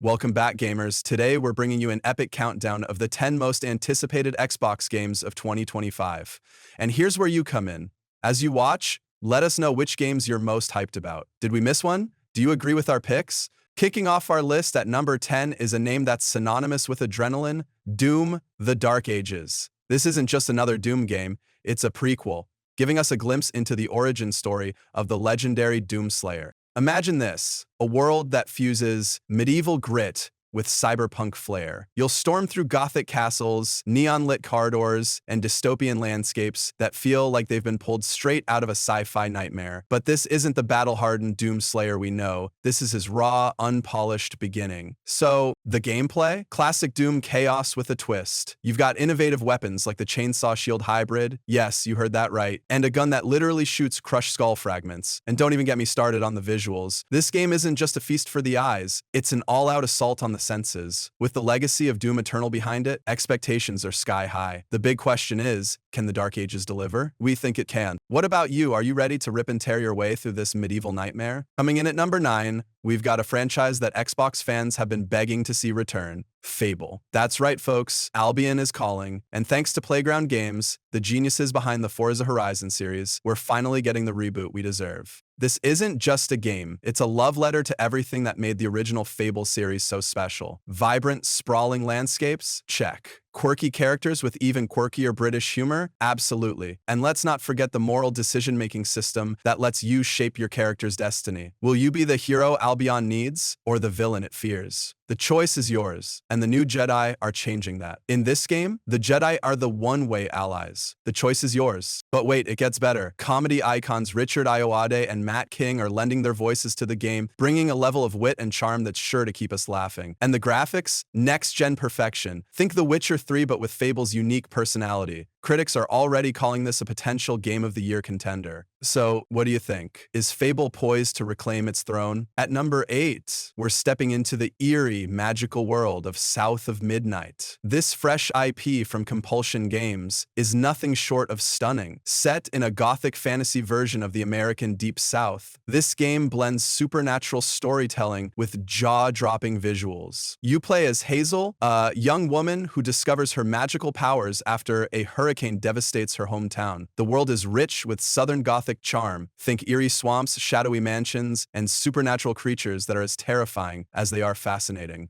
Welcome back, gamers. Today, we're bringing you an epic countdown of the 10 most anticipated Xbox games of 2025. And here's where you come in. As you watch, let us know which games you're most hyped about. Did we miss one? Do you agree with our picks? Kicking off our list at number 10 is a name that's synonymous with adrenaline, Doom: The Dark Ages. This isn't just another Doom game, it's a prequel, giving us a glimpse into the origin story of the legendary Doomslayer. Imagine this, a world that fuses medieval grit with cyberpunk flair. You'll storm through gothic castles, neon-lit corridors, and dystopian landscapes that feel like they've been pulled straight out of a sci-fi nightmare. But this isn't the battle-hardened Doomslayer we know. This is his raw, unpolished beginning. So, the gameplay? Classic Doom chaos with a twist. You've got innovative weapons like the Chainsaw Shield Hybrid. Yes, you heard that right. And a gun that literally shoots crushed skull fragments. And don't even get me started on the visuals. This game isn't just a feast for the eyes. It's an all-out assault on the senses. With the legacy of Doom Eternal behind it, expectations are sky high. The big question is, can the Dark Ages deliver? We think it can. What about you? Are you ready to rip and tear your way through this medieval nightmare? Coming in at number 9, we've got a franchise that Xbox fans have been begging to see return. Fable. That's right, folks. Albion is calling. And thanks to Playground Games, the geniuses behind the Forza Horizon series, we're finally getting the reboot we deserve. This isn't just a game, it's a love letter to everything that made the original Fable series so special. Vibrant, sprawling landscapes? Check. Quirky characters with even quirkier British humor? Absolutely. And let's not forget the moral decision-making system that lets you shape your character's destiny. Will you be the hero Albion needs, or the villain it fears? The choice is yours, and the new Jedi are changing that. In this game, the Jedi are the one-way allies. The choice is yours. But wait, it gets better. Comedy icons Richard Ayoade and Matt King are lending their voices to the game, bringing a level of wit and charm that's sure to keep us laughing. And the graphics? Next-gen perfection. Think The Witcher 3 but with Fable's unique personality. Critics are already calling this a potential Game of the Year contender. So, what do you think? Is Fable poised to reclaim its throne? At number 8, we're stepping into the eerie, magical world of South of Midnight. This fresh IP from Compulsion Games is nothing short of stunning. Set in a gothic fantasy version of the American Deep South, this game blends supernatural storytelling with jaw-dropping visuals. You play as Hazel, a young woman who discovers her magical powers after a hurricane devastates her hometown. The world is rich with Southern Gothic charm. Think eerie swamps, shadowy mansions, and supernatural creatures that are as terrifying as they are fascinating.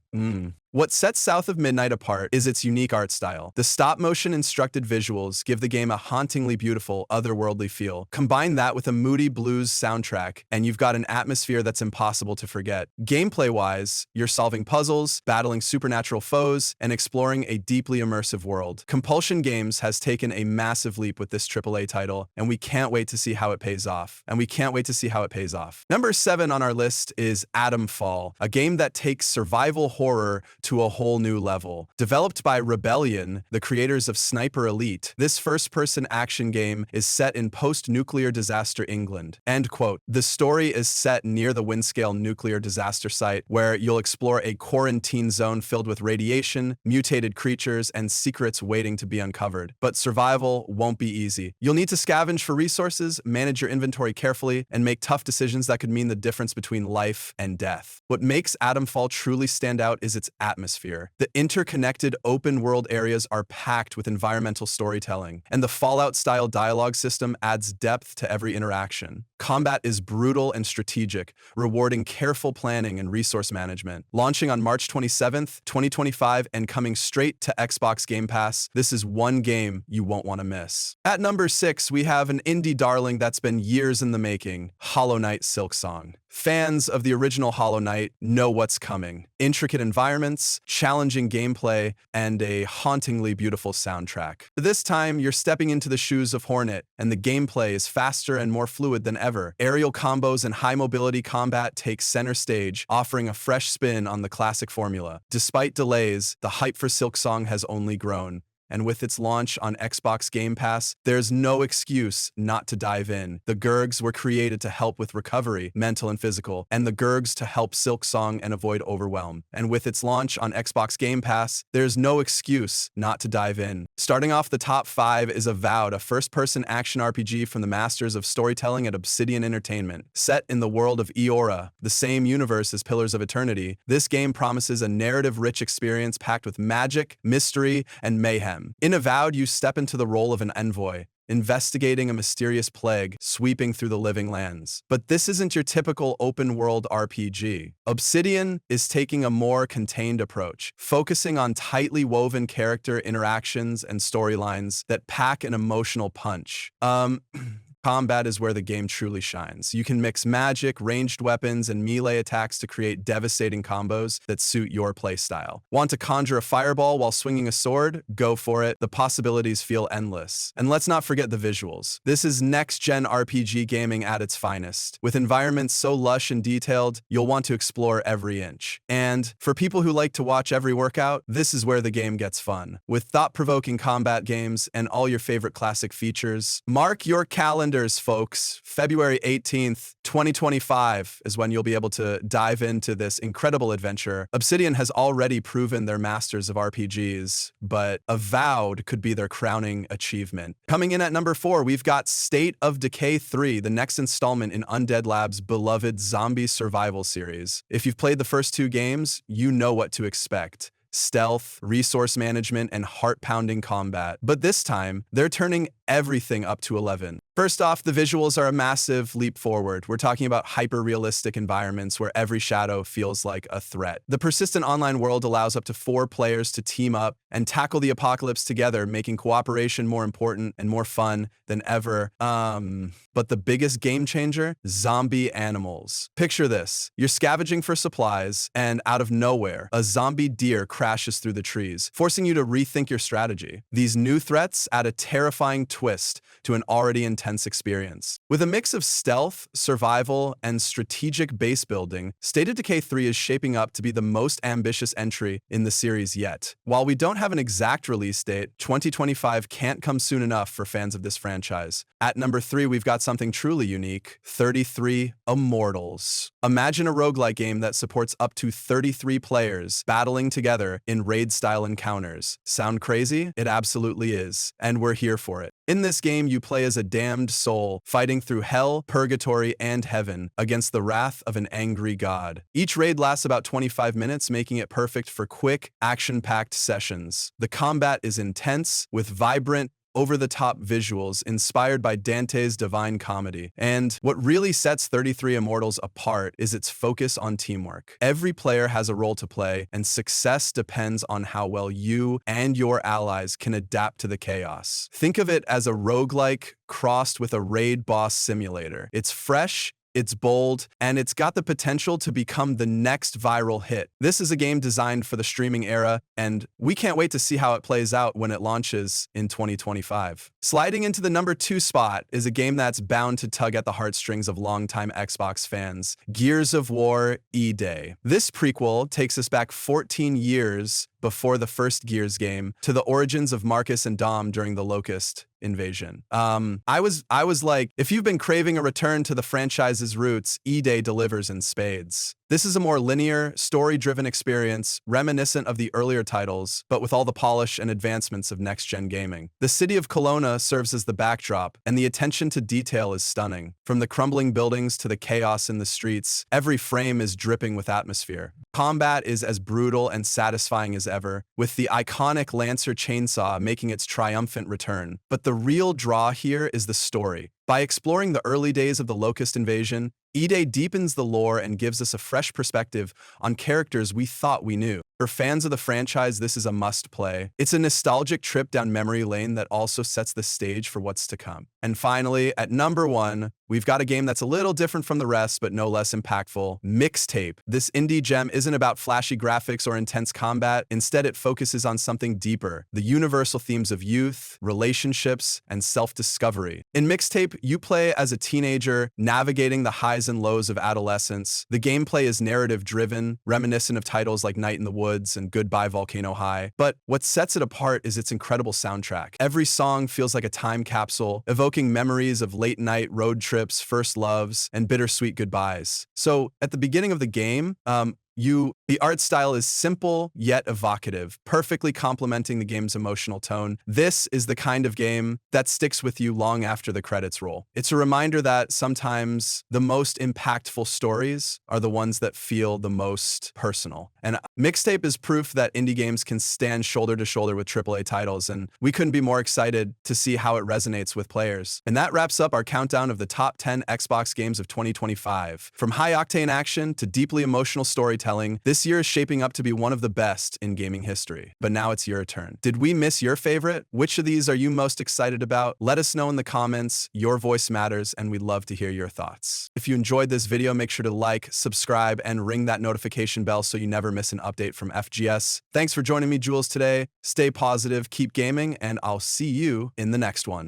What sets South of Midnight apart is its unique art style. The stop-motion instructed visuals give the game a hauntingly beautiful, otherworldly feel. Combine that with a moody blues soundtrack, and you've got an atmosphere that's impossible to forget. Gameplay-wise, you're solving puzzles, battling supernatural foes, and exploring a deeply immersive world. Compulsion Games has taken a massive leap with this AAA title, and we can't wait to see how it pays off. Number 7 on our list is Atomfall, a game that takes survival horror to a whole new level. Developed by Rebellion, the creators of Sniper Elite, this first-person action game is set in post-nuclear disaster England. End quote. The story is set near the Windscale nuclear disaster site, where you'll explore a quarantine zone filled with radiation, mutated creatures, and secrets waiting to be uncovered. But survival won't be easy. You'll need to scavenge for resources, manage your inventory carefully, and make tough decisions that could mean the difference between life and death. What makes Atomfall truly stand out is its atmosphere. The interconnected open-world areas are packed with environmental storytelling, and the Fallout-style dialogue system adds depth to every interaction. Combat is brutal and strategic, rewarding careful planning and resource management. Launching on March 27th, 2025, and coming straight to Xbox Game Pass, this is one game you won't want to miss. At number 6, we have an indie darling that's been years in the making, Hollow Knight Silksong. Fans of the original Hollow Knight know what's coming. Intricate environments, challenging gameplay, and a hauntingly beautiful soundtrack. This time, you're stepping into the shoes of Hornet, and the gameplay is faster and more fluid than ever. Aerial combos and high-mobility combat take center stage, offering a fresh spin on the classic formula. Despite delays, the hype for Silksong has only grown. and with its launch on Xbox Game Pass, there's no excuse not to dive in. The Gurgs were created to help with recovery, mental and physical, and the Gurgs to help Silksong and avoid overwhelm. And with its launch on Xbox Game Pass, there's no excuse not to dive in. Starting off the top 5 is Avowed, a first-person action RPG from the masters of storytelling at Obsidian Entertainment. Set in the world of Eora, the same universe as Pillars of Eternity, this game promises a narrative-rich experience packed with magic, mystery, and mayhem. In Avowed, you step into the role of an envoy, investigating a mysterious plague sweeping through the living lands. But this isn't your typical open-world RPG. Obsidian is taking a more contained approach, focusing on tightly woven character interactions and storylines that pack an emotional punch. Combat is where the game truly shines. You can mix magic, ranged weapons, and melee attacks to create devastating combos that suit your playstyle. Want to conjure a fireball while swinging a sword? Go for it. The possibilities feel endless. And let's not forget the visuals. This is next-gen RPG gaming at its finest. With environments so lush and detailed, you'll want to explore every inch. And for people who like to watch every workout, this is where the game gets fun. With thought-provoking combat games and all your favorite classic features, mark your calendar, folks. February 18th, 2025 is when you'll be able to dive into this incredible adventure. Obsidian has already proven they're masters of RPGs, but Avowed could be their crowning achievement. Coming in at number 4, we've got State of Decay 3, the next installment in Undead Labs' beloved zombie survival series. If you've played the first 2 games, you know what to expect. Stealth, resource management, and heart-pounding combat. But this time, they're turning everything up to 11. First off, the visuals are a massive leap forward. We're talking about hyper-realistic environments where every shadow feels like a threat. The persistent online world allows up to 4 players to team up and tackle the apocalypse together, making cooperation more important and more fun than ever. But the biggest game changer? Zombie animals. Picture this. You're scavenging for supplies, and out of nowhere, a zombie deer crashes through the trees, forcing you to rethink your strategy. These new threats add a terrifying twist to an already intense experience. With a mix of stealth, survival, and strategic base building, State of Decay 3 is shaping up to be the most ambitious entry in the series yet. While we don't have an exact release date, 2025 can't come soon enough for fans of this franchise. At number 3, we've got something truly unique, 33 Immortals. Imagine a roguelike game that supports up to 33 players battling together in raid-style encounters. Sound crazy? It absolutely is, and we're here for it. In this game, you play as a damned soul, fighting through hell, purgatory, and heaven against the wrath of an angry god. Each raid lasts about 25 minutes, making it perfect for quick, action-packed sessions. The combat is intense, with vibrant, over-the-top visuals inspired by Dante's Divine Comedy. And what really sets 33 Immortals apart is its focus on teamwork. Every player has a role to play, and success depends on how well you and your allies can adapt to the chaos. Think of it as a roguelike crossed with a raid boss simulator. It's fresh, it's bold, and it's got the potential to become the next viral hit. This is a game designed for the streaming era, and we can't wait to see how it plays out when it launches in 2025. Sliding into the number 2 spot is a game that's bound to tug at the heartstrings of longtime Xbox fans, Gears of War E-Day. This prequel takes us back 14 years before the first Gears game to the origins of Marcus and Dom during the Locust invasion. I was like, if you've been craving a return to the franchise's roots, E-Day delivers in spades. This is a more linear, story-driven experience, reminiscent of the earlier titles, but with all the polish and advancements of next-gen gaming. The city of Kelowna serves as the backdrop, and the attention to detail is stunning. From the crumbling buildings to the chaos in the streets, every frame is dripping with atmosphere. Combat is as brutal and satisfying as ever, with the iconic Lancer chainsaw making its triumphant return. But the real draw here is the story. By exploring the early days of the Locust invasion, E-Day deepens the lore and gives us a fresh perspective on characters we thought we knew. For fans of the franchise, this is a must-play. It's a nostalgic trip down memory lane that also sets the stage for what's to come. And finally, at number 1, we've got a game that's a little different from the rest, but no less impactful. Mixtape. This indie gem isn't about flashy graphics or intense combat. Instead, it focuses on something deeper, the universal themes of youth, relationships, and self-discovery. In Mixtape, you play as a teenager, navigating the highs and lows of adolescence. The gameplay is narrative-driven, reminiscent of titles like Night in the Woods and Goodbye Volcano High. But what sets it apart is its incredible soundtrack. Every song feels like a time capsule, evoking memories of late-night road trips, first loves, and bittersweet goodbyes. So, at the beginning of the game, the art style is simple yet evocative, perfectly complementing the game's emotional tone. This is the kind of game that sticks with you long after the credits roll. It's a reminder that sometimes the most impactful stories are the ones that feel the most personal. And Mixtape is proof that indie games can stand shoulder to shoulder with AAA titles, and we couldn't be more excited to see how it resonates with players. And that wraps up our countdown of the top 10 Xbox games of 2025. From high-octane action to deeply emotional storytelling, this year is shaping up to be one of the best in gaming history. But now it's your turn. Did we miss your favorite? Which of these are you most excited about? Let us know in the comments. Your voice matters, and we'd love to hear your thoughts. If you enjoyed this video, make sure to like, subscribe, and ring that notification bell so you never miss an update from FGS. Thanks for joining me, Jules, today. Stay positive, keep gaming, and I'll see you in the next one.